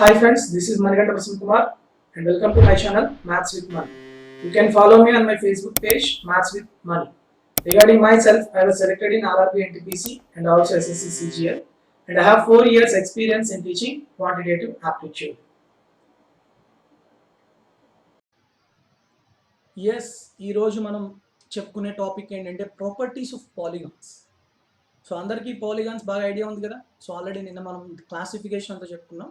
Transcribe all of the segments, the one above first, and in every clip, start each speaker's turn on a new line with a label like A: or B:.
A: Hi friends, this is Manikanta Prasanna Kumar and welcome to my channel Maths with Money. You can follow me on my Facebook page Maths with Money. Regarding myself, I was selected in RRB NTPC and also SSC CGL and I have 4 years experience in teaching quantitative aptitude. Yes, ఈ రోజు మనం చెప్పుకునే topic ఏంటంటే properties of polygons. So అందరికీ polygons బాగా idea ఉంది కదా. So already నిన్న మనం క్లాసిఫికేషన్ అంతా చెప్పుకున్నాం.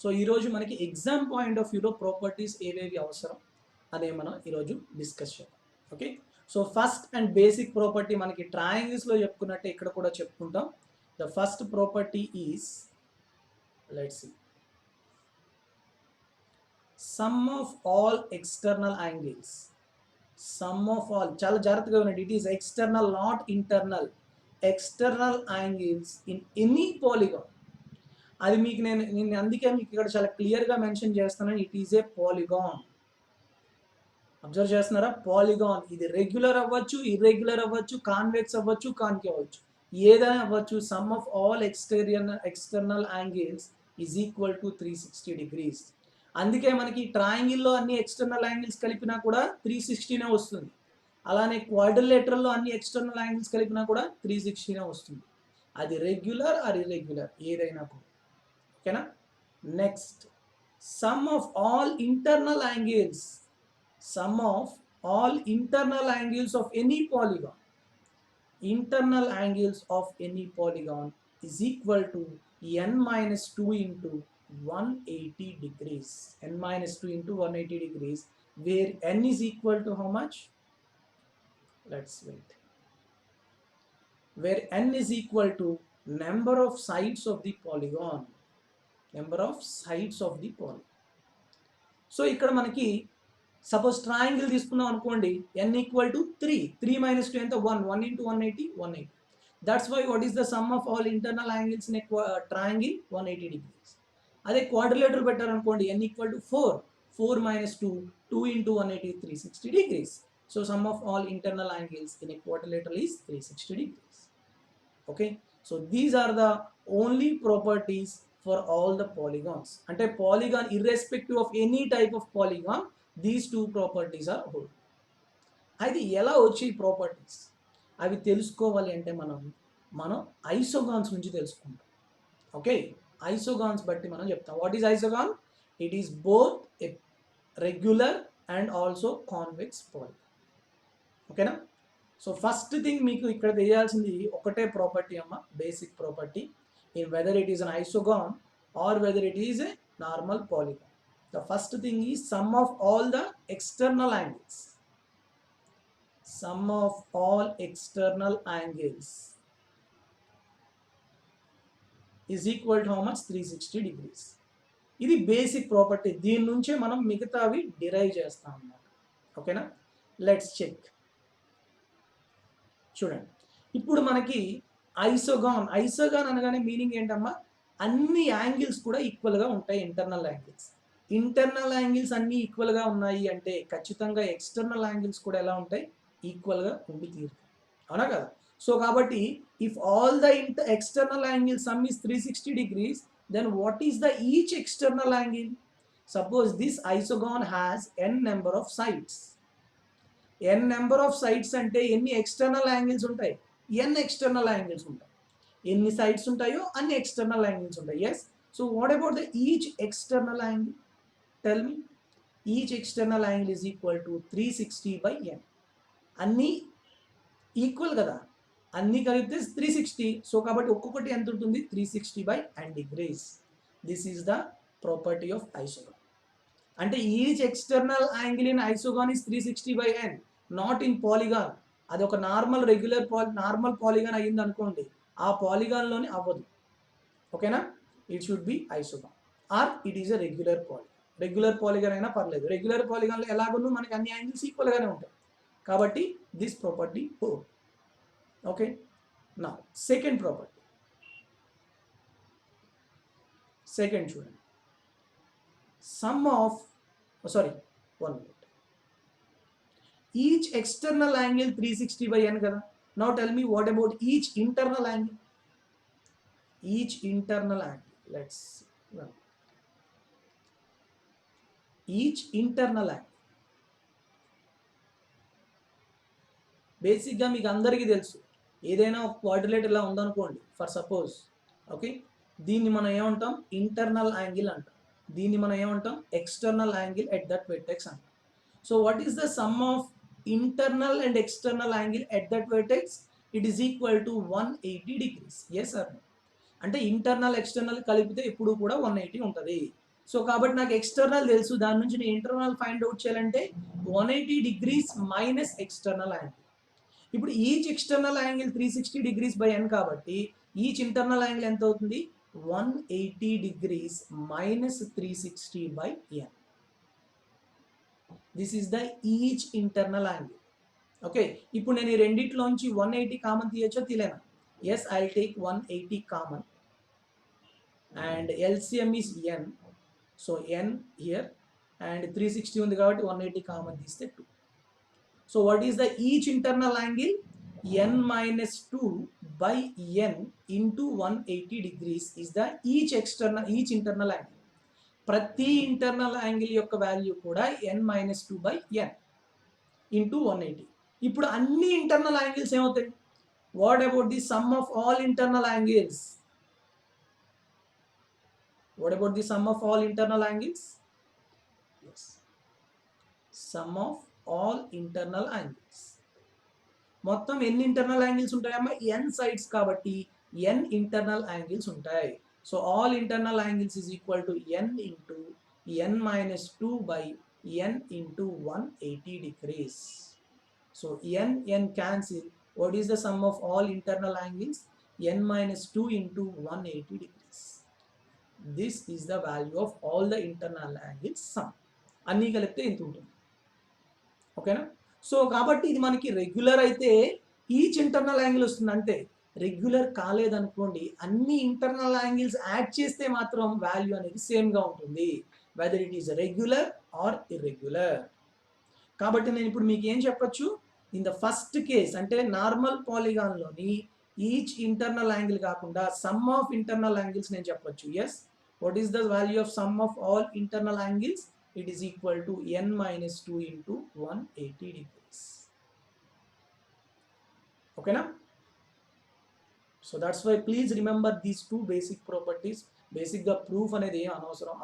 A: సో ఈరోజు మనకి ఎగ్జామ్ పాయింట్ ఆఫ్ వ్యూలో ప్రాపర్టీస్ ఏవేవి అవసరం అదే మనం ఈరోజు డిస్కస్ చేద్దాం. Okay, so first and basic property మనకి ట్రయాంగిల్స్లో చెప్పుకున్నట్టే ఇక్కడ కూడా చెప్పుకుంటాం. The first property is, let's see, sum of all external angles. Sum of all, చాలా జాగ్రత్తగా ఉండండి, it is external not internal. External angles in any polygon. అది మీకు నేను అందుకే మీకు ఇక్కడ చాలా క్లియర్గా మెన్షన్ చేస్తున్నాను, it is a polygon. Observe చేస్తున్నారా? పాలిగాన్ ఇది రెగ్యులర్ అవ్వచ్చు, ఇర్రెగ్యులర్ అవ్వచ్చు, కాన్వెక్స్ అవ్వచ్చు, కాన్కేవ్ అవ్వచ్చు, ఏదైనా అవ్వచ్చు. Some of all external angles is equal to 360 degrees. అందుకే మనకి ట్రయాంగిల్లో అన్ని ఎక్స్టర్నల్ యాంగిల్స్ కలిపినా కూడా 360నే వస్తుంది. అలానే క్వాడ్రిలేటరల్లో అన్ని ఎక్స్టర్నల్ యాంగిల్స్ కలిపినా కూడా 360నే వస్తుంది. అది రెగ్యులర్ ఆర్ ఇర్రెగ్యులర్ ఏదైనా కూడా. ఓకేనా? Next, some of all internal angles. Sum of all internal angles of any polygon. Internal angles of any polygon is equal to n minus 2 into 180 degrees. N minus 2 into 180 degrees, where n is equal to how much? Let's wait. Where n is equal to number of sides of the polygon. Number of sides of the polygon. So ఇక్కడ మనకి suppose triangle తీసుకున్నాం అనుకోండి, n equal to 3 minus 2 ఎంత? 1 into 180 180. That's why what is the sum of all internal angles in triangle? 180 degrees. అదే quadrilateral పెట్టారనుకోండి, n equal to 4 minus 2 into 180 360 degrees. So sum of all internal angles in a quadrilateral is 360 degrees. Okay, so these are the only properties for all the polygons. అంటే polygon irrespective of any type of polygon, these two properties are hold. అది ఎలా వచ్చి properties అవి తెలుసుకోవాలి అంటే మనం ఐసోగాన్స్ నుంచి తెలుసుకుంటాం. ఓకే, ఐసోగాన్స్ బట్టి మనం చెప్తాం. What is isogon? It is both a regular and also convex polygon. ఓకేనా? సో ఫస్ట్ థింగ్ మీకు ఇక్కడ తెలియాల్సింది ఒకటే ప్రాపర్టీ అమ్మ, basic property, in whether it is an isogon or whether it is a normal polygon. The first thing is sum of all the external angles. Sum of all external angles is equal to how much? 360 degrees. ఇది basic property. దీని నుంచే మనం మిగతావి derive చేస్తాం అన్నమాట. ఓకేనా? Let's check. చూడండి, ఇప్పుడు మనకి ఐసోగాన్ అనగానే మీనింగ్ ఏంటమ్మా? అన్ని యాంగిల్స్ కూడా ఈక్వల్గా ఉంటాయి. ఇంటర్నల్ యాంగిల్స్ అన్నీ ఈక్వల్గా ఉన్నాయి అంటే ఖచ్చితంగా ఎక్స్టర్నల్ యాంగిల్స్ కూడా ఎలా ఉంటాయి? ఈక్వల్గా ఉండి తీరుతాయి. అవునా కదా? సో కాబట్టి if all the external angle sum is 360 degrees, then what is the each external angle? Suppose this isogon has n number of sides. n number of sides అంటే ఎన్ని ఎక్స్టర్నల్ యాంగిల్స్ ఉంటాయి? n ఎక్స్టర్నల్ యాంగిల్స్ ఉంటాయి. ఎన్ని sides ఉంటాయో అన్ని external angles ఉంటాయి. Yes. So what about the each external angle? Tell me. Each external angle is equal to 360 by n. అన్నీ equal కదా, అన్నీ కలిపితే 360. సో కాబట్టి ఒక్కొక్కటి ఎంత ఉంటుంది? 360 by n degrees. This is the property of isogon. అంటే each external angle in isogon is 360 by n, not in polygon. అది ఒక నార్మల్ పాలిగాన్ అయ్యింది అనుకోండి, ఆ పాలిగాన్లోనే అవ్వదు. ఓకేనా? It should be isogon or it is a regular polygon. Regular polygon అయినా పర్లేదు. రెగ్యులర్ పాలిగాన్లో ఎలాగో మనకి అన్ని యాంగిల్స్ ఈక్వల్గానే ఉంటాయి కాబట్టి దిస్ ప్రాపర్టీ హోల్డ్. ఓకే, నా సెకండ్ ప్రాపర్టీ. సెకండ్ చూడండి, some of one minute. Each external angle 360 by n కదా. Now tell me what about each internal angle? Each internal angle, let's each internal angle. బేసిక్గా మీకు అందరికీ తెలుసు, ఏదైనా ఒక quadrilateral ఇలా ఉందనుకోండి ఫర్ సపోజ్, ఓకే, దీన్ని మనం ఏమంటాం, ఇంటర్నల్ యాంగిల్ అంటాం. దీన్ని మనం ఏమంటాం, external angle at that vertex అంటాం. So what is the sum of internal and external angle at that vertex? ఇట్ is equal to 180 degrees. Yes sir, అంటే ఇంటర్నల్ ఎక్స్టర్నల్ కలిపితే ఎప్పుడు కూడా 180 ఉంటుంది. సో కాబట్టి నాకు ఎక్స్టర్నల్ తెలుసు, దాని నుంచి నేను ఇంటర్నల్ ఫైండ్ అవుట్ చేయాలంటే 180 degrees మైనస్ ఎక్స్టర్నల్ యాంగిల్. ఇప్పుడు each external angle 360 degrees by n కాబట్టి ఈచ్ ఇంటర్నల్ యాంగిల్ ఎంత అవుతుంది, 180 degrees minus 360 by n. This is the each internal angle. Okay, ఇప్పుడు నేను ఈ రెండిట్లోంచి 180 కామన్ తీయచ్చో తీలేనా? Yes, I will take 180 common and LCM is n. So n here and 360 ఉంది కాబట్టి 180 కామన్ తీస్తే 2. So what is the each internal angle? N minus 2 by n into 180 degrees is the each internal angle. ప్రతి internal angle యొక్క value కూడా n minus 2 by n into 180. ఇప్పుడు అన్ని internal angles ఏమవుతాయి? What about the some of all internal angles? What about the sum of all internal angles? Yes. Sum of all internal angles. మొత్తం ఎన్ని internal angles ఉంటాయమ్మా? n sides కాబట్టి n internal angles ఉంటాయి. So all internal angles is equal to n into n minus 2 by n into 180 degrees. So n cancel. What is the sum of all internal angles? n minus 2 into 180 degrees. This is the value of all the internal angles sum. అన్నీ కలిపితే ఇంత ఉంటుంది. ఓకేనా? So కాబట్టి ఇది మనకి regular అయితే each internal angle వస్తుంది, అంతే. రెగ్యులర్ కాలేదనుకోండి, అన్ని ఇంటర్నల్ యాంగిల్స్ యాడ్ చేస్తే మాత్రం వాల్యూ అనేది సేమ్గా ఉంటుంది, whether it is regular or irregular. కాబట్టి నేను ఇప్పుడు మీకు ఏం చెప్పొచ్చు, ఇన్ ద ఫస్ట్ కేస్ అంటే నార్మల్ పాలిగాన్లోని ఈచ్ ఇంటర్నల్ యాంగిల్ కాకుండా సమ్ ఆఫ్ ఇంటర్నల్ యాంగిల్స్ నేను చెప్పొచ్చు. Yes, what is the value of sum of all internal angles? It is equal to n minus 2 into 180 degrees. Okay na? So that's why please remember these two basic properties. Basic గా proof అనేది ఏం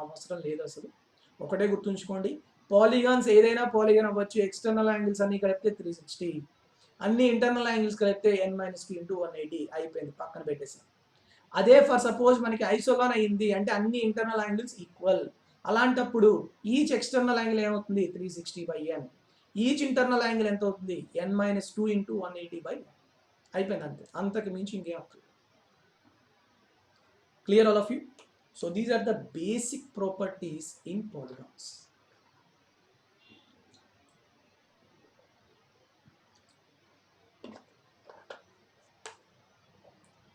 A: అవసరం లేదు అసలు. ఒకటే గుర్తుంచుకోండి, polygons ఏదైనా polygon అవ్వచ్చు, ఎక్స్టర్నల్ యాంగిల్స్ అన్ని కలిపితే 360, అన్ని ఇంటర్నల్ యాంగిల్స్ కలిపితే n minus 2 into 180 అయిపోయింది, పక్కన పెట్టేసాం. అదే ఫర్ సపోజ్ మనకి ఐసోగాన్ అయింది అంటే అన్ని ఇంటర్నల్ యాంగిల్స్ ఈక్వల్, అలాంటప్పుడు ఈచ్ ఎక్స్టర్నల్ యాంగిల్ ఏమవుతుంది, 360 by n. Each internal angle ఎంత అవుతుంది, n minus 2 into 180 by n. అయిపోయింది, అంతే, అంతకు మించి ఇంకేం అవుతుంది. Clear all of you? So these are the basic properties in polygons.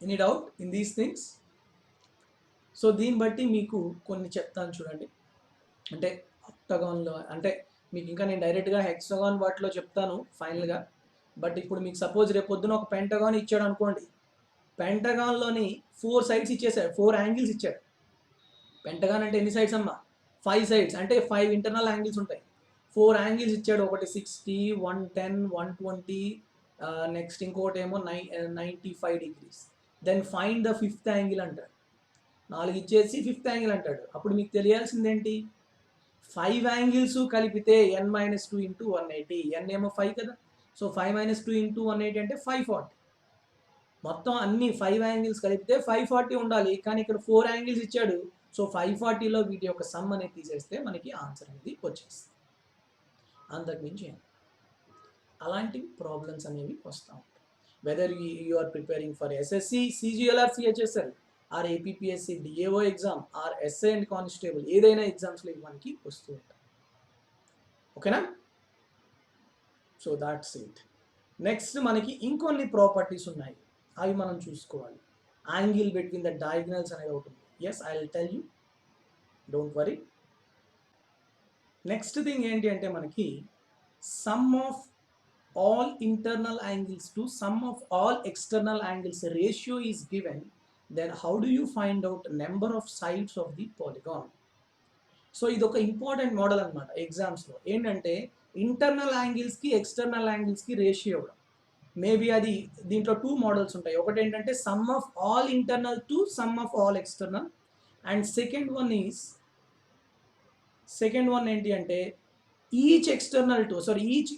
A: Any doubt in these things? So దీన్ని బట్టి మీకు కొన్ని చెప్తాను చూడండి. అంటే ఆక్టగాన్లో అంటే మీకు ఇంకా నేను డైరెక్ట్గా హెక్సాగాన్ వాటిలో చెప్తాను ఫైనల్గా. బట్ ఇప్పుడు మీకు సపోజ్ రేపు పొద్దున ఒక పెంటగాన్ ఇచ్చాడు అనుకోండి, పెంటగాన్లోని 4 సైడ్స్ ఇచ్చేసాడు, 4 యాంగిల్స్ ఇచ్చాడు. పెంటగాన్ అంటే ఎన్ని సైడ్స్ అమ్మా? 5 సైడ్స్, అంటే 5 ఇంటర్నల్ యాంగిల్స్ ఉంటాయి. 4 యాంగిల్స్ ఇచ్చాడు, ఒకటి 60, 110, 120, నెక్స్ట్ ఇంకోటి ఏమో 95 degrees. Then find the 5th angle అంటాడు. 4 ఇచ్చేసి 5th యాంగిల్ అంటాడు. అప్పుడు మీకు తెలియాల్సిందేంటి, 5 యాంగిల్స్ కలిపితే n minus 2 into 180. n ఏమో 5 కదా, సో 5 minus 2 into 180 అంటే 540. మొత్తం అన్ని 5 యాంగిల్స్ కలిపితే 540 ఉండాలి, కానీ ఇక్కడ 4 యాంగిల్స్ ఇచ్చాడు. సో 540లో వీటి యొక్క సమ్ అనేది తీసేస్తే మనకి ఆన్సర్ అనేది వచ్చేస్తుంది. అంతకు మించి అలాంటి ప్రాబ్లమ్స్ అనేవి వస్తూ ఉంటాయి. Whether you are preparing for SSC, CGL, CHSL, or APPSC, DAO exam, or SI and constable, ఏదైనా ఎగ్జామ్స్లో మనకి వస్తూ ఉంటాయి. ఓకేనా? So that's it. నెక్స్ట్ మనకి ఇంకొన్ని ప్రాపర్టీస్ ఉన్నాయి, అవి మనం చూసుకోవాలి. యాంగిల్ బిట్వీన్ ద డయాగ్నల్స్ అనేది ఒకటి ఉంది. Yes, I will tell you, don't worry. Next thing ఏంటి అంటే మనకి sum of all internal angles to sum of all external angles ratio is given, then how do you find out number of sides of the polygon? So ఇది ఒక important model అనమాట ఎగ్జామ్స్లో. ఏంటంటే internal యాంగిల్స్కి external యాంగిల్స్కి ratio ఇవ్వడం. Maybe అది దీంట్లో 2 models ఉంటాయి. ఒకటి ఏంటంటే some of all internal to some of all external, and second one ఏంటి అంటే each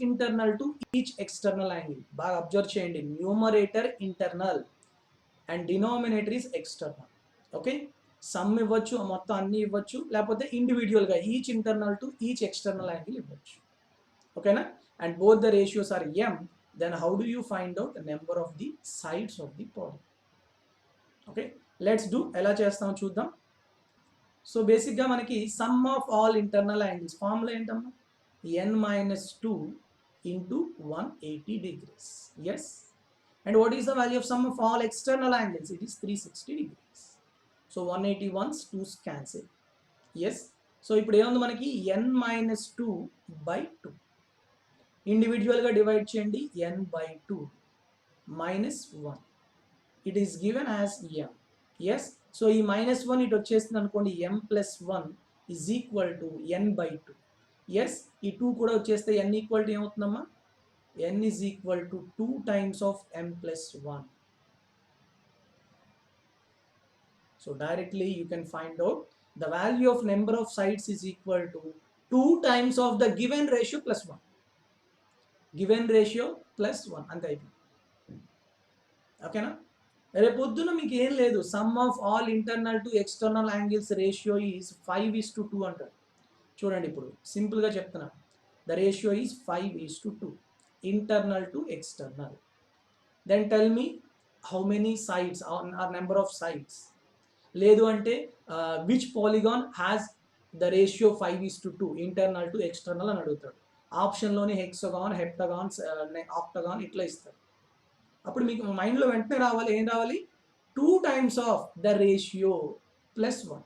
A: internal to each external angle. బాగా అబ్జర్వ్ చేయండి, numerator internal and denominator is external. Okay, some ఇవ్వచ్చు, మొత్తం అన్ని ఇవ్వచ్చు, లేకపోతే ఇండివిజువల్గా each internal to each external angle ఇవ్వచ్చు. ఓకేనా, and both the ratios are m, then how do you find out the number of the sides of the polygon? Okay, let's do. ఎలా చేస్తాం చూద్దాం. సో బేసిక్గా మనకి sum of all internal angles formula ఏంటమ్మా, n-2 into 180 degrees. Yes, and what is the value of sum of all external angles? It is 360 degrees. So 180 ones 2's cancel. Yes, so ఇప్పుడు ఏముంది మనకి n-2 by 2. ఇండివిజువల్గా divide చేయండి, n/2 minus 1. It is given as m. Yes, so ఈ -1 ఇటు వచ్చేస్తుంది అనుకోండి, m plus 1 is equal to n/2. Yes, ఈ 2 కూడా వచ్చేస్తే n ఈక్వల్ టు ఏమవుతుందమ్మా, n is equal to 2 times of m plus 1. So directly you can find out the value of number of sides is equal to 2 times of the given ratio plus 1. Given ratio plus 1 అంతే అయిపోయింది. ఓకేనా, రేపు పొద్దున మీకు ఏం లేదు, sum of all internal to external angles ratio is 5:2 అంటారు. చూడండి ఇప్పుడు సింపుల్గా చెప్తున్నా, the ratio is 5:2 internal to external. Then tell me how many sides are number of sides. లేదు అంటే which polygon has the ratio 5:2 internal to external అని అడుగుతాడు. ఆప్షన్లోనే hexagon, హెప్టగాన్, octagon ఇట్లా ఇస్తారు. అప్పుడు మీకు మైండ్లో వెంటనే రావాలి, ఏం రావాలి, 2 times of the ratio plus 1.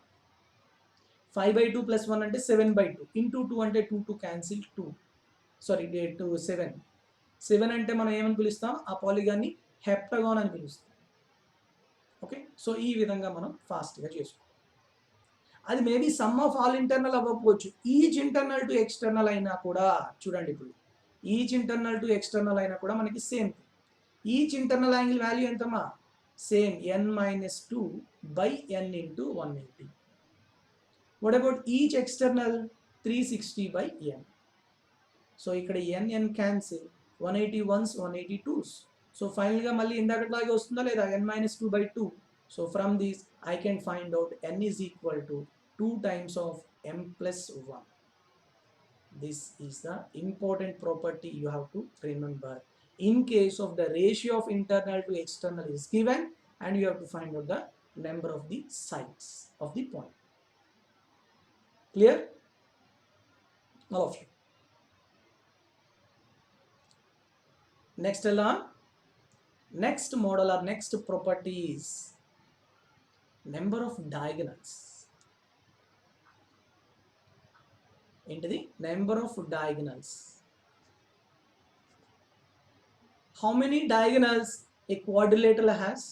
A: 5/2 plus 1 అంటే 7/2 ఇంటూ 2 అంటే 2 క్యాన్సిల్ 2, సారీ 7. 7 అంటే మనం ఏమని పిలుస్తాం, ఆ పాలిగాన్ని హెప్టగాన్ అని పిలుస్తాం. ఓకే, సో ఈ విధంగా మనం ఫాస్ట్గా చేసుకోవాలి. అది maybe sum of all internal అవ్వకపోవచ్చు, ఈచ్ ఇంటర్నల్ టు ఎక్స్టర్నల్ అయినా కూడా. చూడండి ఇప్పుడు ఈచ్ ఇంటర్నల్ టు ఎక్స్టర్నల్ అయినా కూడా మనకి same. Each internal angle value ఎంతమా, same n-2 by n into 180. What about each external? 360 by n. So ఇక్కడ n cancel, 180 ones 180 2's. So ఫైనల్గా మళ్ళీ ఇందాకట్లాగే వస్తుందా లేదా, n-2 by 2. So from this I can find out n is equal to 2 times of m plus 1. This is the important property you have to remember in case of the ratio of internal to external is given and you have to find out the number of the sides of the point. Clear? All of you. Next along, next model or next property is number of diagonals. ఏంటిది, number of diagonals. How many diagonals a quadrilateral has?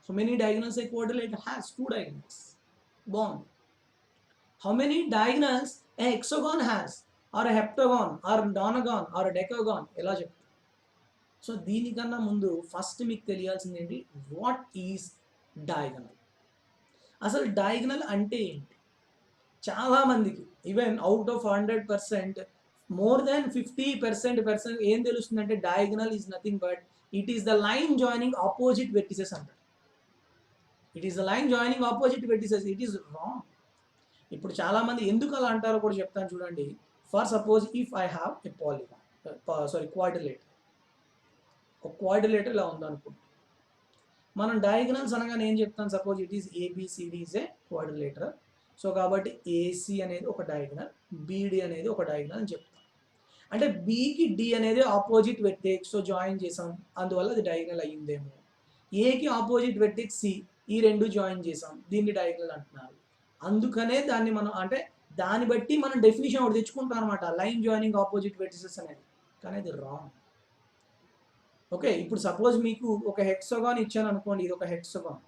A: How many diagonals a quadrilateral has? 2 diagonals. Bond. How many diagonals a hexagon has, or a heptagon, or a nonagon, or a decagon? ఎలా చెప్తారు. So దీనికన్నా ముందు first మీకు తెలియాల్సింది ఏంటి, what is diagonal. అసలు diagonal అంటే ఏంటి, చాలామందికి even out of 100% more than 50% ఏం తెలుస్తుందంటే diagonal is nothing but it is the line joining opposite vertices అంటారు. It is the line joining opposite vertices. It is wrong. ఇప్పుడు చాలామంది ఎందుకు అలా అంటారో కూడా చెప్తాను చూడండి. For suppose if I have a polygon, quadrilateral. ఒక క్వాడ్రిలేటర్ ఇలా ఉందనుకుంటాం. మనం డయాగనల్స్ అనగానే ఏం చెప్తాం, suppose it is ABCD is a quadrilateral. So కాబట్టి AC అనేది ఒక డయాగనల్, BD అనేది ఒక డయాగనల్ అని చెప్తాం. అంటే Bకి D అనేది ఆపోజిట్ వెర్టెక్స్, సో జాయిన్ చేసాం, అందువల్ల అది డయాగనల్ అయ్యిందేమో. Aకి ఆపోజిట్ వెర్టెక్స్ C, ఈ రెండు జాయిన్ చేసాం, దీన్ని డయాగనల్ అంటున్నారు. అందుకనే దాన్ని మనం అంటే దాన్ని బట్టి మనం డెఫినేషన్ ఒకటి తెచ్చుకుంటాం అనమాట, లైన్ జాయినింగ్ ఆపోజిట్ వెర్టిసెస్ అనేది. కానీ అది రాంగ్. ఓకే, ఇప్పుడు సపోజ్ మీకు ఒక హెక్సాగాన్ ఇచ్చాను అనుకోండి, ఇది ఒక hexagon.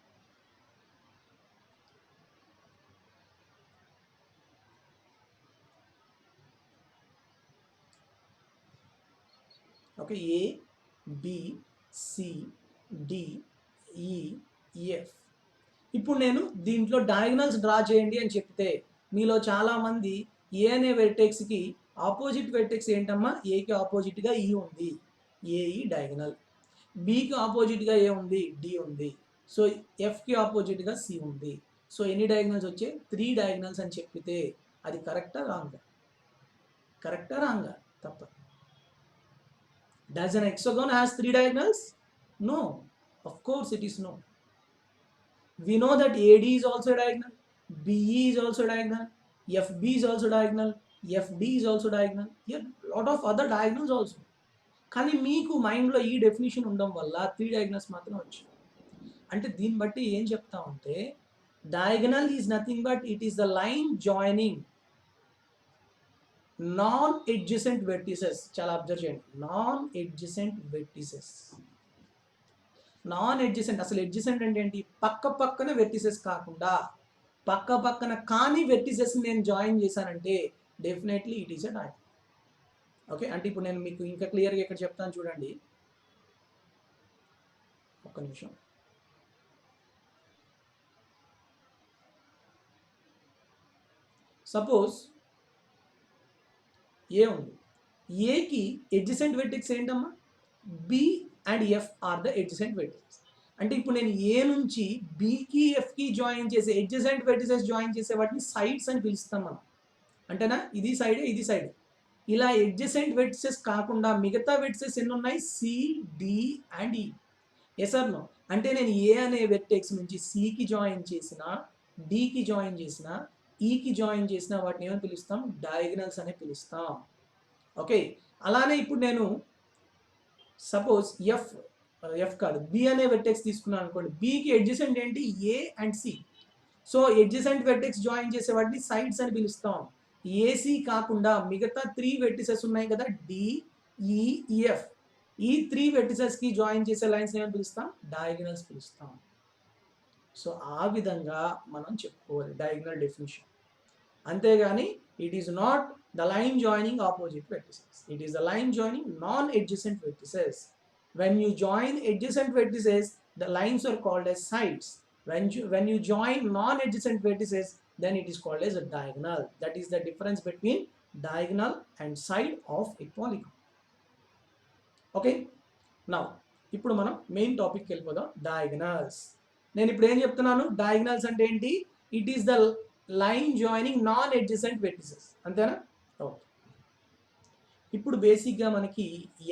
A: Okay, A B C D E F. ఇప్పుడు నేను దీంట్లో డయాగ్నల్స్ డ్రా చేయండి అని చెప్తే మీలో చాలామంది ఏ అనే వెర్టెక్స్కి ఆపోజిట్ వెర్టెక్స్ ఏంటమ్మా, ఏకి ఆపోజిట్గా ఈ ఉంది, ఏఈ డయాగ్నల్. బికి ఆపోజిట్గా ఏ ఉంది, డి ఉంది. సో ఎఫ్కి ఆపోజిట్గా సి ఉంది. సో ఎన్ని డయాగ్నల్స్ వచ్చాయి, 3 డయాగ్నల్స్ అని చెప్పితే అది కరెక్టా రాంగా? కరెక్టా రాంగా? తప్ప. Does an hexagon has 3 diagonals? No. Of course it is no. We know that AD is also diagonal, BE is also diagonal, FB is also diagonal, FD is also diagonal. Here lot of other diagonals also. కానీ మీకు మైండ్లో ఈ definition ఉండడం వల్ల 3 diagonals మాత్రం వచ్చాయి. అంటే దీన్ని బట్టి ఏం చెప్తా ఉంటే diagonal is nothing but it is the line joining non adjacent vertices. చాలా అబ్జర్వ్ చేయండి, non adjacent vertices. Non adjacent, అసలు ఎడ్జసెంట్ అంటే ఏంటి, పక్క పక్కన వెర్టిసెస్ కాకుండా పక్క పక్కన కాని వెర్టిసెస్ నేను జాయిన్ చేశానంటే definitely it is a diagonal. Okay, అంటే ఇప్పుడు నేను మీకు ఇంకా క్లియర్గా ఇక్కడ చెప్తాను చూడండి, ఒక్క నిమిషం. సపోజ్ ఏ ఉంది, ఏకి ఎడ్జసెంట్ వెర్టెక్స్ ఏంటమ్మా, B and F are the adjacent vertex. అంటే ఇప్పుడు నేను ఏ నుంచి బికి ఎఫ్కి జాయిన్ చేసే ఎడ్జసెంట్ వెర్టిసెస్ జాయిన్ చేసే వాటిని సైడ్స్ అని పిలుస్తాం మనం. అంటేనా, ఇది సైడ్ ఇది సైడ్. ఇలా ఎడ్జసెంట్ వెర్టిసెస్ కాకుండా మిగతా వెర్టిసెస్ ఎన్ని ఉన్నాయి, C D and E. Yes or no? అంటే నేను ఏ అనే వెర్టెక్స్ నుంచి సికి జాయిన్ చేసిన, డికి జాయిన్ చేసిన, ఈకి జాయిన్ చేసిన వాటిని ఏమని పిలుస్తాం, డయాగ్నల్స్ అని పిలుస్తాం. ఓకే, అలానే ఇప్పుడు నేను సపోజ్ ఎఫ్ కాదు బి అనే వెర్టెక్స్ తీసుకున్నాను అనుకోండి, బికి ఎడ్జసెంట్ ఏంటి, A and C. So adjacent vertex join చేసే వాటిని సైడ్స్ అని పిలుస్తాం. ఏసీ కాకుండా మిగతా 3 వెర్టిసెస్ ఉన్నాయి కదా, డిఈఎఫ్, ఈ 3 వెర్టిసెస్కి జాయిన్ చేసే లైన్స్ ఏమని పిలుస్తాం, డయాగ్నల్స్ పిలుస్తాం. సో ఆ విధంగా మనం చెప్పుకోవాలి డయాగ్నల్ డెఫినిషన్. అంతేగాని it is not the line joining opposite vertices, it is the line joining non adjacent vertices. When you join adjacent vertices, the lines are called as sides. When you join non-adjacent vertices, then it is called as a diagonal. That is the difference between diagonal and side of a polygon. Okay? Now, ఇప్పుడు మనం main టాపిక్కి వెళ్ళిపోదాం, diagonals. నేను ఇప్పుడు ఏం చెప్తున్నాను, diagonals అంటే ఏంటి, it is the line joining non adjacent vertices. అంతేనా? ఓకే, ఇప్పుడు బేసిక్గా మనకి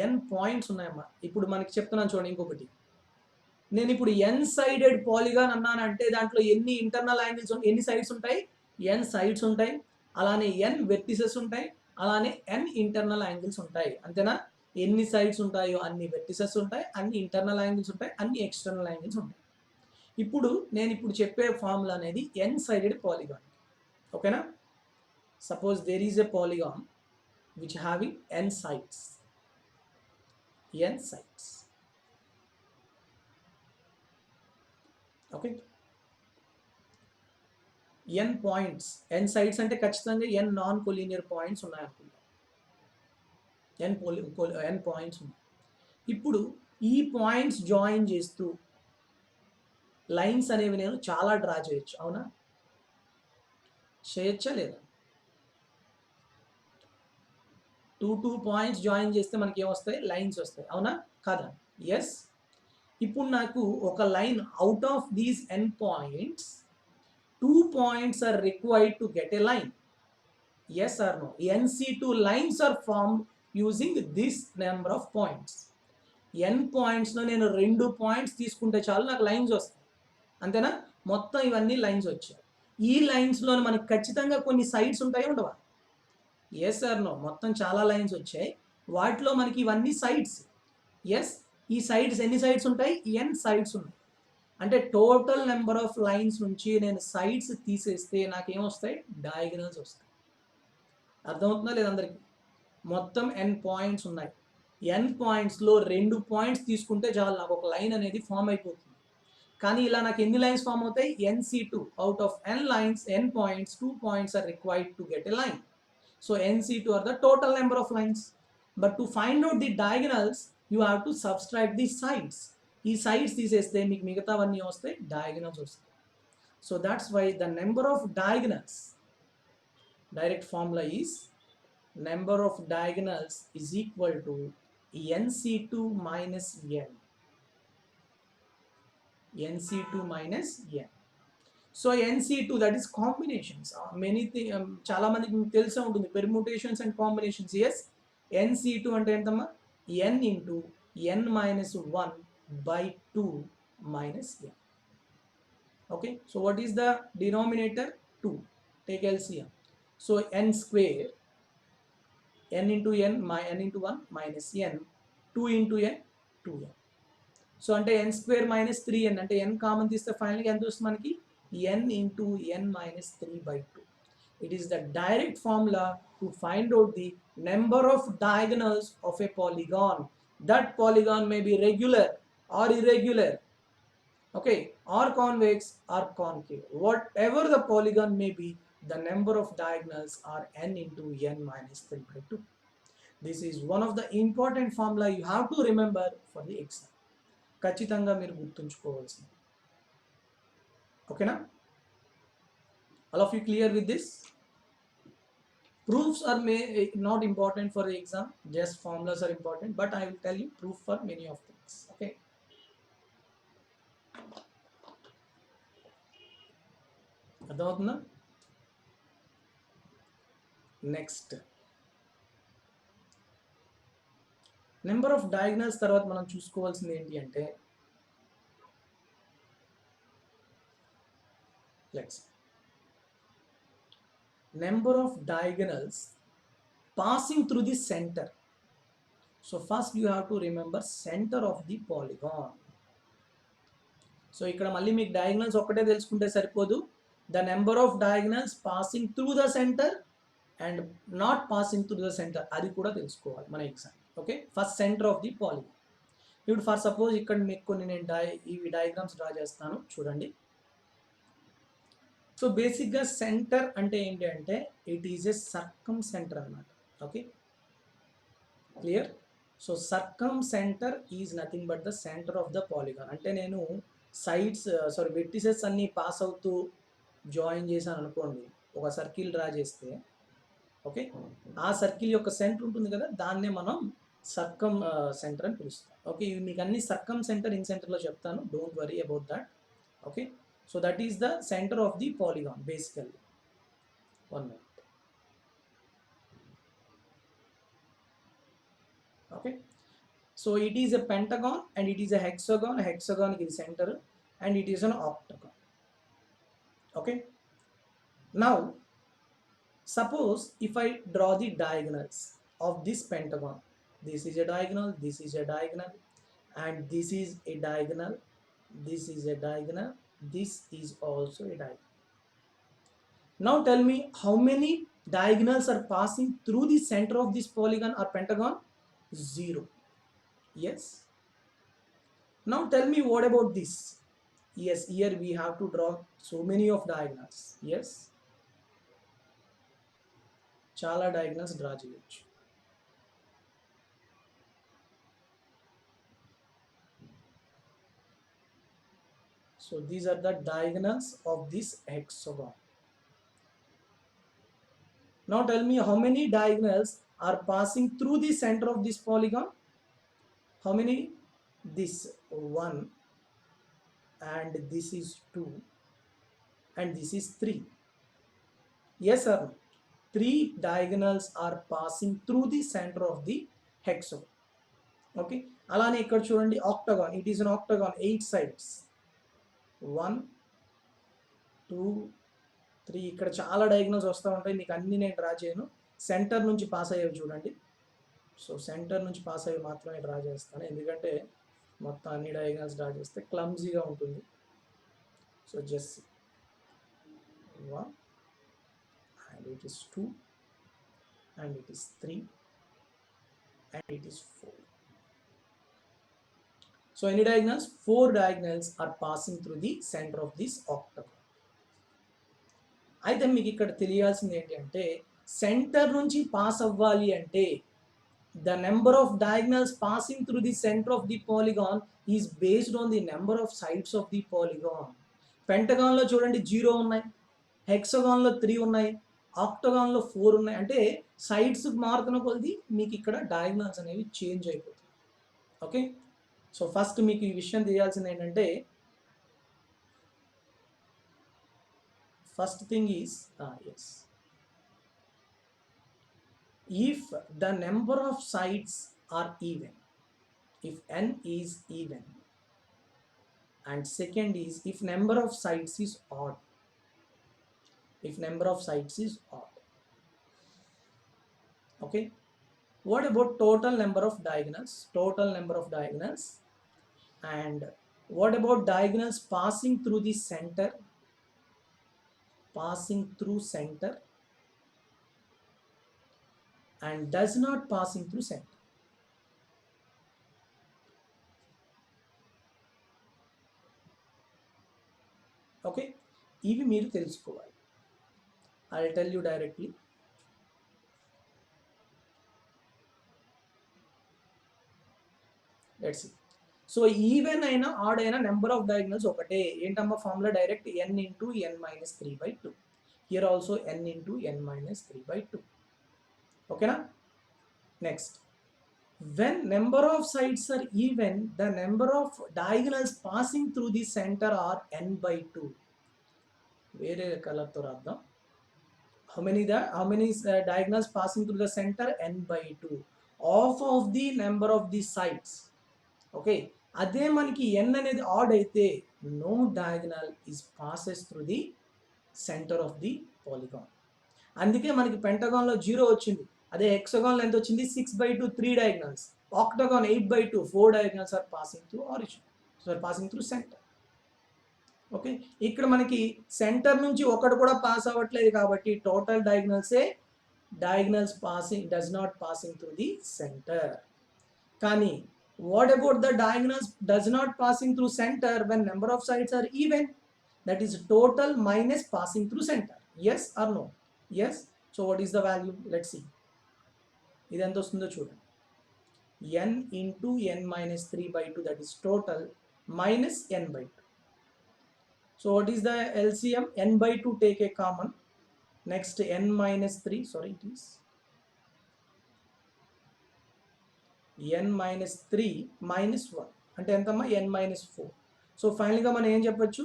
A: ఎన్ పాయింట్స్ ఉన్నాయమ్మా. ఇప్పుడు మనకి చెప్తున్నాను చూడండి ఇంకొకటి, నేను ఇప్పుడు ఎన్ సైడెడ్ పాలిగాన్ అన్నానంటే దాంట్లో ఎన్ని ఇంటర్నల్ యాంగిల్స్, ఎన్ని సైడ్స్ ఉంటాయి, ఎన్ సైడ్స్ ఉంటాయి, అలానే ఎన్ వెర్టిసెస్ ఉంటాయి, అలానే ఎన్ ఇంటర్నల్ యాంగిల్స్ ఉంటాయి. అంతేనా? ఎన్ని సైడ్స్ ఉంటాయో అన్ని వెర్టిసెస్ ఉంటాయి, అన్ని ఇంటర్నల్ యాంగిల్స్ ఉంటాయి, అన్ని ఎక్స్టర్నల్ యాంగిల్స్ ఉంటాయి. ఇప్పుడు నేను ఇప్పుడు చెప్పే ఫార్ములా అనేది ఎన్ సైడెడ్ పాలిగాన్. ఓకేనా? Suppose there is a polygon which having n sides. Okay, n points, n sides అంటే ఖచ్చితంగా n నాన్ కోలీనియర్ పాయింట్స్ ఉన్నాయి అనుకుంటా, n పాయింట్స్ ఉన్నాయి. ఇప్పుడు ఈ పాయింట్స్ జాయిన్ చేస్తూ లైన్స్ అనేవి నేను చాలా డ్రా చేయొచ్చు. అవునా? చేయొచ్చా లేదా? 2 పాయింట్స్ జాయిన్ చేస్తే మనకి ఏమొస్తాయి, లైన్స్ వస్తాయి. అవునా కాదా? ఎస్. ఇప్పుడు నాకు ఒక line out of these n points 2 points are required to get a line. Yes or no? NC2 lines are formed using this number of points. n పాయింట్స్లో నేను 2 పాయింట్స్ తీసుకుంటే చాలు నాకు లైన్స్ వస్తాయి. అంతేనా? మొత్తం ఇవన్నీ లైన్స్ వచ్చాయి. ఈ లైన్స్లో మనకి ఖచ్చితంగా కొన్ని సైడ్స్ ఉంటాయి, ఉండవా? Yes or no? మొత్తం చాలా లైన్స్ వచ్చాయి, వాటిలో మనకి ఇవన్నీ సైడ్స్. ఎస్. ఈ సైడ్స్ ఎన్ని సైడ్స్ ఉంటాయి, n సైడ్స్ ఉన్నాయి. అంటే టోటల్ నెంబర్ ఆఫ్ లైన్స్ నుంచి నేను సైడ్స్ తీసేస్తే నాకేమొస్తాయి, డయాగ్నల్స్ వస్తాయి. అర్థమవుతుందా లేదా అందరికి? మొత్తం n పాయింట్స్ ఉన్నాయి, n పాయింట్స్లో 2 పాయింట్స్ తీసుకుంటే చాలు నాకు ఒక లైన్ అనేది ఫామ్ అయిపోతుంది. కానీ ఇలా నాకు ఎన్ని లైన్స్ ఫామ్ అవుతాయి, NC2 out of n lines, n points, 2 points are required to get a line. So NC2 are the total number of lines. But to find out the diagonals you have to subtract the sides. ఈ sides తీసేస్తే మీకు మిగతావన్నీ వస్తాయి, diagonals వస్తాయి. So that's why the number of diagonals, direct formula is number of diagonals is equal to nc2 minus n. nc2 minus n. So nc2, that is combinations. Many చాలా మందికి తెలిసే ఉంటుంది permutations and combinations. Yes, nc2 అంటే ఎంతమ్మా, n into n minus 1 by 2 minus n. Okay, so what is the denominator? 2. Take LCM. So n square, n into n, n into 1 minus n, 2 into n, 2n. So అంటే n square minus 3n అంటే n common తీస్తే ఫైనల్గా ఎంత వస్తుంది మనకి, n into n minus 3 by 2. It is the direct formula to find out the number of diagonals of a polygon. That polygon may be regular or irregular, okay, or convex or concave. Whatever the polygon may be, the number of diagonals are n into n minus 3 by 2. This is one of the important formula you have to remember for the exam. ఖచ్చితంగా మీరు గుర్తుంచుకోవాల్సింది. ఓకేనా? All of you clear with this? Proofs are not important for the exam, just formulas are important, but I will tell you proof for many of things. Okay, అర్థమవుతుందా? Next number of diagonals తర్వాత మనం చూసుకోవాల్సింది ఏంటి అంటే, let's number of diagonals passing through the center. So first you have to remember center of the polygon. So ఇక్కడ మళ్ళీ మీకు diagonals ఒక్కటే తెలుసుకుంటే సరిపోదు, the number of diagonals passing through the centre and not passing through the centre, అది కూడా తెలుసుకోవాలి మన exam. Okay, first centre of the polygon. ఇప్పుడు ఫర్ సపోజ్ ఇక్కడ మీకు కొన్ని నేను ఇవి డయాగ్రామ్స్ డ్రా చేస్తాను చూడండి. సో బేసిక్గా సెంటర్ అంటే ఏంటి అంటే, it is a circumcentre అన్నమాట. Okay, clear? So circumcentre is nothing but the centre of the polygon. అంటే నేను సైడ్స్ వెర్టిసెస్ అన్ని పాస్ అవుతూ జాయిన్ చేశాను అనుకోండి, ఒక సర్కిల్ డ్రా చేస్తే, ఓకే, ఆ సర్కిల్ యొక్క సెంటర్ ఉంటుంది కదా, దాన్నే మనం సర్కమ్ సెంటర్ అని పిలుస్తాం. ఓకే, ఇవి మీకు అన్ని సర్కమ్ సెంటర్ ఇన్ సెంటర్లో చెప్తాను, don't worry about that. Okay, so that is the centre of the polygon basically. 1 minute. Okay, so it is a pentagon and it is a hexagon. A hexagon is center and it is an octagon. Okay, now suppose if I draw the diagonals of this pentagon, this is a diagonal, this is a diagonal, and this is a diagonal, this is a diagonal, this is also a diagonal. Now tell me how many diagonals are passing through the center of this polygon or pentagon? 0. Yes. Now tell me what about this? Yes, here we have to draw so many of diagonals. Yes, chala diagonals draw cheyochu. So these are the diagonals of this hexagon. Now tell me how many diagonals are passing through the center of this polygon? How many? This 1, and this is 2, and this is 3. Yes or no? 3 diagonals are passing through the center of the hexagon. Okay, alane ikkada chudandi octagon. It is an octagon, 8 sides. 1, 2, 3. ఇక్కడ చాలా diagonals వస్తూ ఉంటాయి, మీకు అన్ని నేను draw చేయను. Centre నుంచి pass అయ్యేవి చూడండి. సో సెంటర్ నుంచి పాస్ అయ్యి మాత్రమే డ్రా చేస్తాను, ఎందుకంటే మొత్తం అన్ని డయాగ్నల్స్ డ్రా చేస్తే క్లమ్జీగా ఉంటుంది. So just 1, and it is 2, and it is 3, and it is 4. So any diagonals? 4 diagonals are passing through the center of this octagon. అయితే మీకు ఇక్కడ తెలియాల్సింది ఏంటి అంటే, సెంటర్ నుంచి పాస్ అవ్వాలి అంటే the number of diagonals passing through the center of the polygon is based on the number of sides of the polygon. Pentagon లో చూడండి 0 ఉన్నాయి, హెక్సగాన్ లో 3 ఉన్నాయి, ఆక్టగాన్ లో 4 ఉన్నాయి. అంటే సైడ్స్ మారుతున్న కొద్ది మీకు ఇక్కడ డయాగ్నల్స్ అనేవి చేంజ్ అయిపోతాయి. ఓకే, సో ఫస్ట్ మీకు ఈ విషయం తెలియాల్సింది ఏంటంటే, first thing is yes, if the number of sides are even, if n is even, and second is if number of sides is odd, if number of sides is odd. Okay, what about total number of diagonals? Total number of diagonals. And what about diagonals passing through the center, passing through center and does not passing through center? Okay, ఇవి మీరు తెలుసుకోవాలి. I will tell you directly. Let's see. So even అయినా odd అయినా number of diagonals ఒకటే. ఏంటమ్మా formula? Direct n into n minus 3/2. Here also n into n minus 3/2. ఓకేనా? Next, when number of sides are even, the number of diagonals passing through the center are n/2. వేరే కలర్తో రాద్దాం. how many diagonals passing through the center? n/2 of the number of the sides. Okay, అదే మనకి n అనేది add అయితే no diagonal is passes through the center of the polygon. అందుకే మనకి pentagon లో 0 వచ్చింది. అదే హెక్సాగాన్ లో ఎంత వచ్చింది? 6/2, 3 diagonals. ఆక్టాగాన్ 8/2, 4 diagonals are passing through origin, so passing through center. Okay, ఇక్కడ మనకి సెంటర్ నుంచి ఒకటి కూడా పాస్ అవ్వట్లేదు కాబట్టి total diagonals passing does not passing through the centre. కానీ what about the diagonals does not passing through center when number of sides are even? That is total minus passing through center. Yes or no? Yes. So what is the value? Let's see. ఇది ఎంత వస్తుందో చూడండి. n into n minus 3/2, that is total minus n/2. So what is the LCM? n/2 take a common. Next n minus 3, sorry, it is n minus 3 minus 1 అంటే ఎంతమ్మా? n minus 4. So ఫైనల్గా మనం ఏం చెప్పొచ్చు?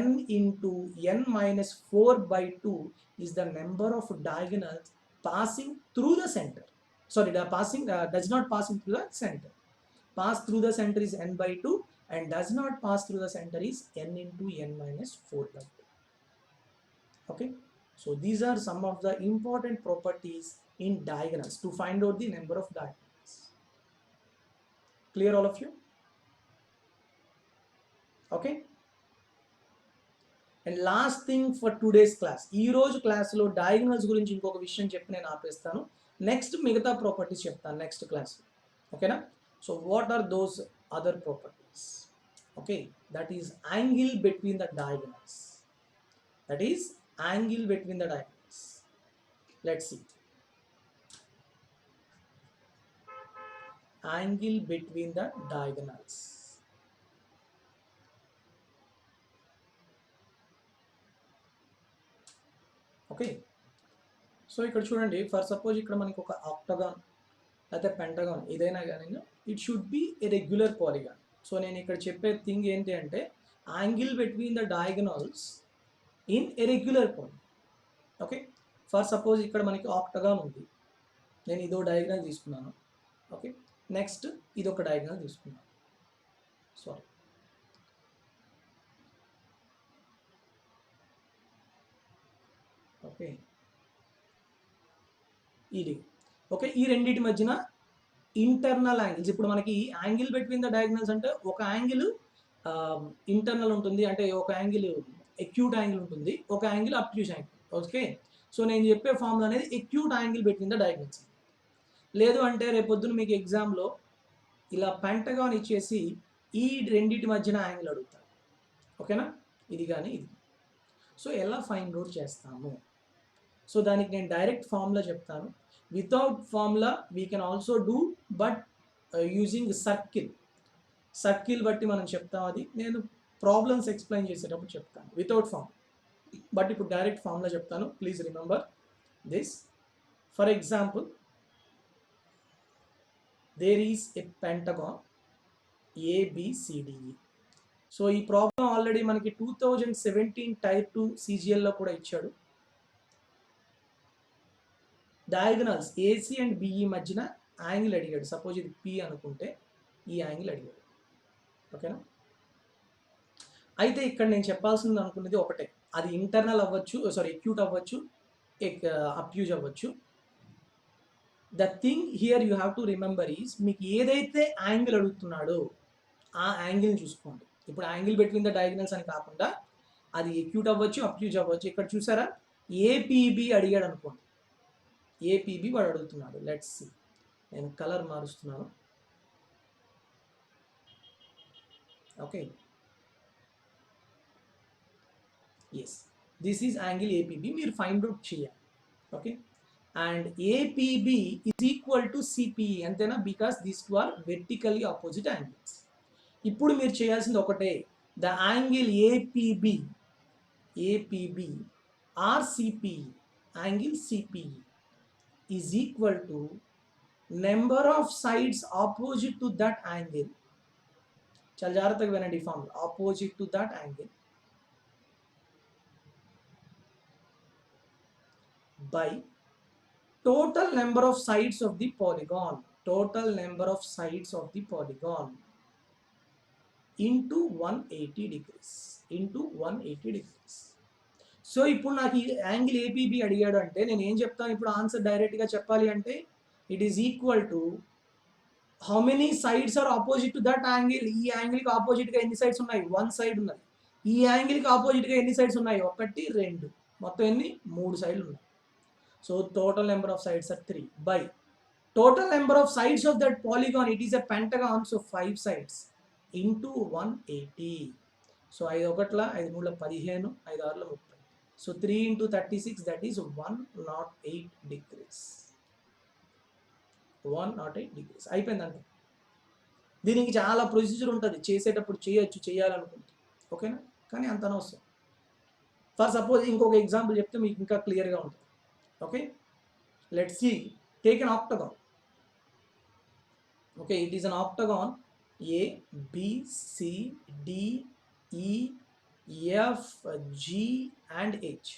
A: n into n minus 4/2 is the number of diagonals passing through the center. Sorry, the passing does not passing through the center. Pass through the center is n/2 and does not pass through the center is n into n minus 4/2. Okay, so these are some of the important properties in diagonals to find out the number of diagonals. Clear all of you? Okay, and last thing for today's class, ఈ రోజు క్లాస్లో diagonals గురించి ఇంకొక విషయం చెప్పి నేను ఆపేస్తాను. Next మిగతా ప్రాపర్టీస్ చెప్తాను నెక్స్ట్ క్లాస్. ఓకేనా? So what are those other properties? Okay, that is angle between the diagonals. That is angle between the diagonals. Let's see. angle between the diagonals. Okay, so ఇక్కడ చూడండి, for suppose ఇక్కడ మనకి ఒక octagon లేకపోతే pentagon ఏదైనా కానీ it should B A regular polygon. So నేను ఇక్కడ చెప్పే థింగ్ ఏంటి అంటే angle between the diagonals in a regular polygon. Okay, for suppose ఇక్కడ మనకి ఆక్టగాన్ ఉంది, నేను ఇదో డయాగ్నల్ తీసుకున్నాను. ఓకే, నెక్స్ట్ ఇది ఒక డయాగ్నల్ తీసుకున్నాను. సారీ, ఓకే, ఇది ఓకే. ఈ రెండింటి మధ్యన ఇంటర్నల్ యాంగిల్స్. ఇప్పుడు మనకి యాంగిల్ బిట్వీన్ ద డయాగ్నల్స్ అంటే ఒక యాంగిల్ ఇంటర్నల్ ఉంటుంది, అంటే ఒక యాంగిల్ ఎక్యూట్ యాంగిల్ ఉంటుంది, ఒక angle obtuse angle. Okay, so నేను చెప్పే ఫార్ములా అనేది acute angle between the diagonals. లేదు అంటే రేపొద్దున మీకు ఎగ్జామ్లో ఇలా పెంటగాన్ ఇచ్చేసి ఈ రెండింటి మధ్యన యాంగిల్ అడుగుతారు. ఓకేనా? ఇది కానీ ఇది. సో ఎలా ఫైండ్ అవుట్ చేస్తాము? సో దానికి నేను డైరెక్ట్ ఫార్ములా చెప్తాను. Without formula we can also do, but using circle బట్టి మనం చెప్తాం. అది నేను ప్రాబ్లమ్స్ ఎక్స్ప్లెయిన్ చేసేటప్పుడు చెప్తాను వితౌట్ ఫార్మ్. బట్ ఇప్పుడు డైరెక్ట్ ఫార్ములా చెప్తాను, please remember this. For example, there is a pentagon ABCDE. So ఈ ప్రాబ్లం ఆల్రెడీ మనకి 2017 టైర్ 2 CGL కూడా ఇచ్చాడు. డయాగనల్స్ AC అండ్ BE మధ్యన యాంగిల్ అడిగాడు. సపోజ్ ఇది P అనుకుంటే ఈ యాంగిల్ అడిగాడు. ఓకేనా? అయితే ఇక్కడ నేను చెప్పాల్సింది అనుకున్నది ఒకటే, అది ఇంటర్నల్ అవ్వచ్చు, సారీ ఎక్యూట్ అవ్వచ్చు, అబ్యూజ్ అవ్వచ్చు. The thing here you have to remember is, మీకు ఏదైతే యాంగిల్ అడుగుతున్నాడో ఆ యాంగిల్ని చూసుకోండి. ఇప్పుడు యాంగిల్ బిట్వీన్ ద డయాగనల్స్ అని కాకుండా అది ఎక్యూట్ అవ్వచ్చు, అబ్యూజ్ అవ్వచ్చు. ఇక్కడ చూసారా, APB అడిగాడు అనుకోండి, APB వాడు అడుగుతున్నాడు. లెట్స్ సి, నేను కలర్ మారుస్తున్నాను. Okay, yes, this is angle APB, మీరు ఫైండ్ అవుట్ చేయాలి. Okay, and APB is equal to CPE, అంతేనా? Because these two are vertically opposite angles. ఇప్పుడు మీరు చేయాల్సింది ఒకటే, the angle APB or CPE, angle CPE is equal to number of sides opposite to that angle. చాలా జాగ్రత్తగా వినండి ఈ formula, opposite to that angle by total number of sides of the polygon, total number of sides of the polygon into 180 degrees, into 180 degrees. So ఇప్పుడు నాకు ఈ angle APB అడిగాడు అంటే నేను ఏం చెప్తాను? ఇప్పుడు ఆన్సర్ డైరెక్ట్గా చెప్పాలి అంటే it is equal to how many sides are opposite to that angle. ఈ యాంగిల్కి ఆపోజిట్గా ఎన్ని సైడ్స్ ఉన్నాయి? 1 సైడ్ ఉన్నది. ఈ యాంగిల్కి ఆపోజిట్గా ఎన్ని సైడ్స్ ఉన్నాయి? 1 2, మొత్తం ఎన్ని? 3 సైడ్లు ఉన్నాయి. So total number of sides are 3 by total number of sides of that polygon, it is a pentagon, so 5 sides into 180. So 5 ఒకట్ల 5 మూడుల 15, 5 ఆరుల 30. So 3 into 36, that is 108 degrees. 108 degrees అయిపోయింది అంతే. దీనికి చాలా ప్రొసీజర్ ఉంటుంది, చేసేటప్పుడు చేయాలనుకుంటే. ఓకేనా? కానీ అంత అనవసరం. ఫర్ సపోజ్ ఇంకొక ఎగ్జాంపుల్ చెప్తే మీకు ఇంకా క్లియర్గా ఉంటుంది. Okay, let's see, take an octagon. Okay, it is an octagon, A B C D E F G and H.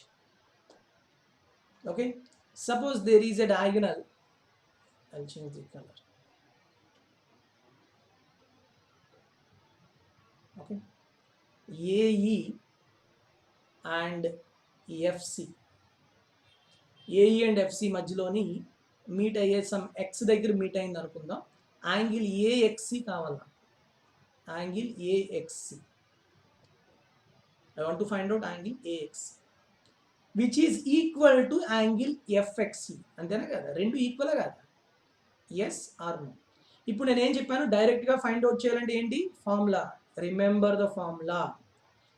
A: Okay, suppose there is a diagonal, I'll change the color. Okay, AE and FC, AE and FC మధ్యలోని meet అయ్యే some X దగ్గర meet అయింది అనుకుందాం. Angle AXC కావాలా? Angle AXC, I want to find out angle AXC which is equal to angle FXC. అంతేనా కదా? రెండు equal కదా? Yes or no? ఇప్పుడు నేను ఏం చెప్పాను, డైరెక్ట్గా ఫైండ్ అవుట్ చేయాలంటే ఏంటి? Formula. Remember the formula,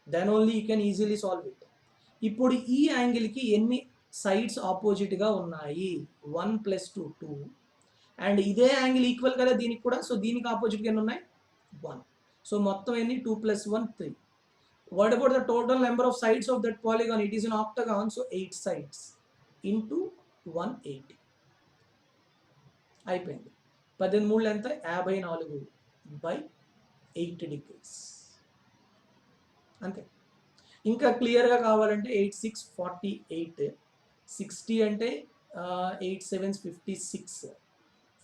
A: then only you can easily solve it. ఇప్పుడు ఈ యాంగిల్కి ఎన్ని సైడ్స్ ఆపోజిట్గా ఉన్నాయి? 1 + 2 2, అండ్ ఇదే యాంగిల్ ఈక్వల్ కదా దీనికి కూడా. సో దీనికి ఆపోజిట్గా ఎన్ని ఉన్నాయి? 1. సో మొత్తం ఎన్ని? 2 + 1 3. What about the total number of sides of that polygon? It is an octagon, so 8 sides into 180. అయిపోయింది. 18 మూడు ఎంత? 54 by 80 degrees. అంతే. ఇంకా క్లియర్గా కావాలంటే 8 6 48, 60 అంటే 8 7 56,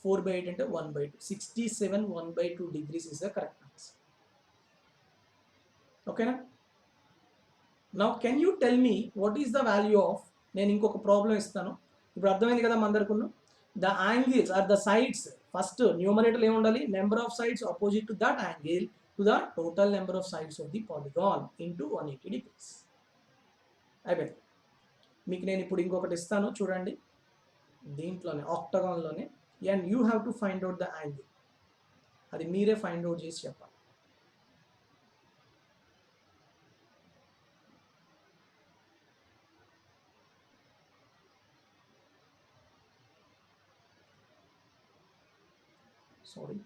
A: 4/8 అంటే 1/2, 67 1/2 degrees is the correct answer. ఓకేనా? Now can you tell me what is the value of, నేను ఇంకొక ప్రాబ్లం ఇస్తాను. ఇప్పుడు అర్థమైంది కదా మందరుకున్న, the angles or the sides. First numerator ఏముండాలి? Number of sides opposite to that angle to the total number of sides of the polygon into 180 degrees. అయిపోయింది. మీకు నేను ఇప్పుడు ఇంకొకటి ఇస్తాను చూడండి, దీంట్లోనే ఆక్టగాన్లోనే, and you have to find out the angle. అది మీరే ఫైండ్ అవుట్ చేసి చెప్పాలి. sorry,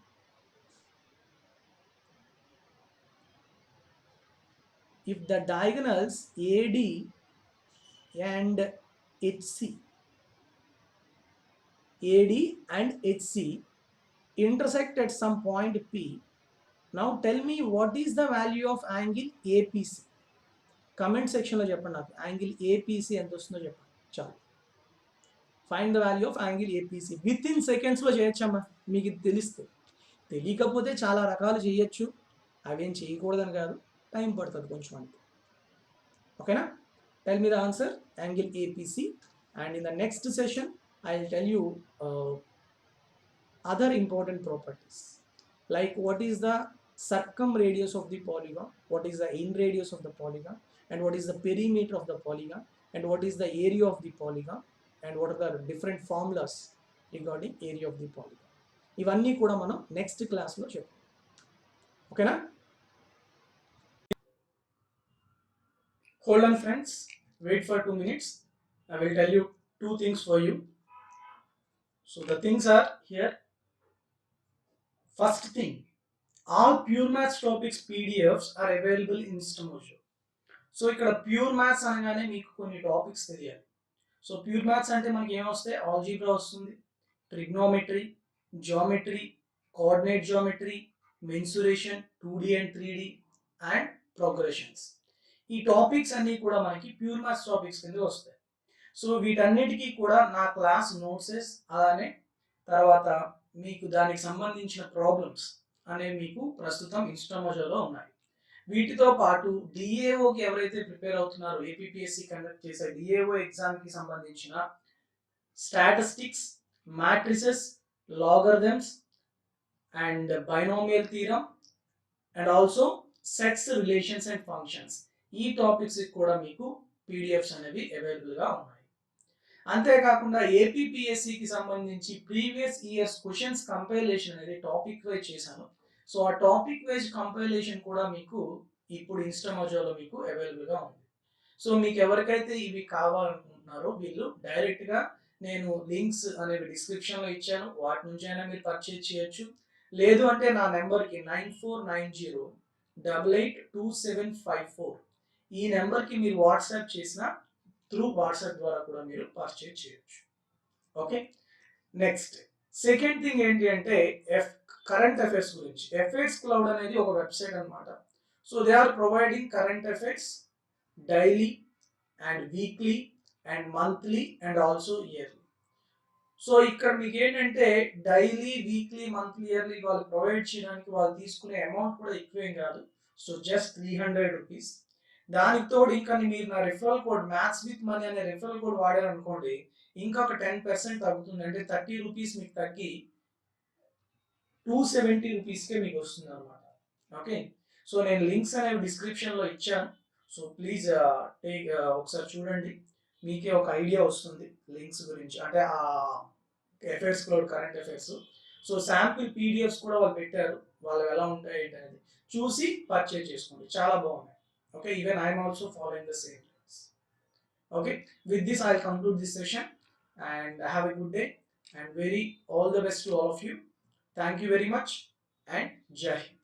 A: if the diagonals AD and HC, AD and HC intersect at some point P, now tell me what is the value of angle APC. Comment సెక్షన్లో చెప్పండి, నాకు angle APC ఎంత వస్తుందో చెప్పండి. చాలు. Find the value of angle APC. With in సెకండ్స్లో చేయొచ్చమ్మా, మీకు ఇది తెలిస్తే. తెలియకపోతే చాలా రకాలు చేయొచ్చు, అవేం చేయకూడదని కాదు, టైం పడుతుంది కొంచెం అంతే. ఓకేనా? Tell me the answer angle APC, and in the next session I will tell you other important properties, like what is the circumradius of the polygon, what is the end radius of the polygon, and what is the perimeter of the polygon, and what is the area of the polygon, and what are the different formulas regarding area of the polygon. ఇవన్నీ కూడా మనం next క్లాస్లో చెప్తాం. ఓకేనా? Hold on friends, wait for 2 minutes. I will tell you 2 things for you. So the things are here. First thing, all pure maths topics PDFs are available in Instamojo. So ఇక్కడ pure maths అనగానే మీకు కొన్ని topics తెలియాలి. So pure maths అంటే మనకి ఏమొస్తాయి? Algebra వస్తుంది, trigonometry, geometry, coordinate geometry, mensuration, 2D and 3D and progressions. ఈ టాపిక్స్ అన్నీ కూడా మనకి ప్యూర్ మ్యాథ్స్ టాపిక్స్ కింద వస్తాయి. సో వీటన్నిటికీ కూడా నా క్లాస్ నోట్సెస్, అలానే తర్వాత మీకు దానికి సంబంధించిన ప్రాబ్లమ్స్ అనేవి మీకు ప్రస్తుతం ఇన్స్టామోజోలో ఉన్నాయి. వీటితో పాటు డిఏఓకి ఎవరైతే ప్రిపేర్ అవుతున్నారో, ఏపీపీఎస్సీ కండక్ట్ చేసే డిఏఓ ఎగ్జామ్కి సంబంధించిన statistics, matrices, logarithms and binomial theorem and also sets, relations and functions, ఈ టాపిక్స్ కూడా మీకు పీడిఎఫ్స్ అనేవి అవైలబుల్గా ఉన్నాయి. అంతేకాకుండా ఏపీపీఎస్సీకి సంబంధించి ప్రీవియస్ ఇయర్స్ క్వశ్చన్స్ కంపైలేషన్ అనేది టాపిక్ వైజ్ చేశాను. సో ఆ టాపిక్ వైజ్ కంపైలేషన్ కూడా మీకు ఇప్పుడు ఇన్స్టామోజోలో మీకు అవైలబుల్గా ఉంది. సో మీకు ఎవరికైతే ఇవి కావాలనుకుంటున్నారో వీళ్ళు డైరెక్ట్గా నేను లింక్స్ అనేవి డిస్క్రిప్షన్లో ఇచ్చాను, వాటి నుంచి అయినా మీరు పర్చేజ్ చేయొచ్చు. లేదు అంటే నా నెంబర్కి 9490882754 ఈ నెంబర్కి మీరు వాట్సాప్ చేసిన త్రూ వాట్సాప్ ద్వారా కూడా మీరు పర్చేజ్ చేయొచ్చు. ఓకే, నెక్స్ట్ సెకండ్ థింగ్ ఏంటి అంటే కరెంట్ అఫైర్స్ గురించి. ఎఫ్ఎక్స్ క్లౌడ్ అనేది ఒక వెబ్సైట్ అనమాట. So they are providing current affairs daily and weekly and monthly and also yearly. So ఇక్కడ మీకు ఏంటంటే డైలీ, వీక్లీ, మంత్లీ, ఇయర్లీ వాళ్ళు ప్రొవైడ్ చేయడానికి వాళ్ళు తీసుకునే అమౌంట్ కూడా ఎక్కువేం కాదు. So just 300 rupees. దానికి తోడు ఇంకా మీరు నా referral code maths with money అనే రిఫరల్ కోడ్ వాడారనుకోండి, ఇంకొక 10% తగ్గుతుంది. అంటే 30 రూపీస్ మీకు తగ్గి 270 రూపీస్కే మీకు వస్తుంది అనమాట. ఓకే, సో నేను లింక్స్ అనేవి డిస్క్రిప్షన్లో ఇచ్చాను. సో ప్లీజ్ ఒకసారి చూడండి, మీకే ఒక ఐడియా వస్తుంది లింక్స్ గురించి, అంటే ఆ affairs cloud current affairs. So sample PDFs కూడా వాళ్ళు పెట్టారు, వాళ్ళు ఎలా ఉంటాయి ఏంటనేది చూసి పర్చేజ్ చేసుకోండి, చాలా బాగున్నాయి. Okay, even I am also following the same rules. Okay, with this I'll conclude this session and have a good day and all the best to all of you. Thank you very much and Jai Hind.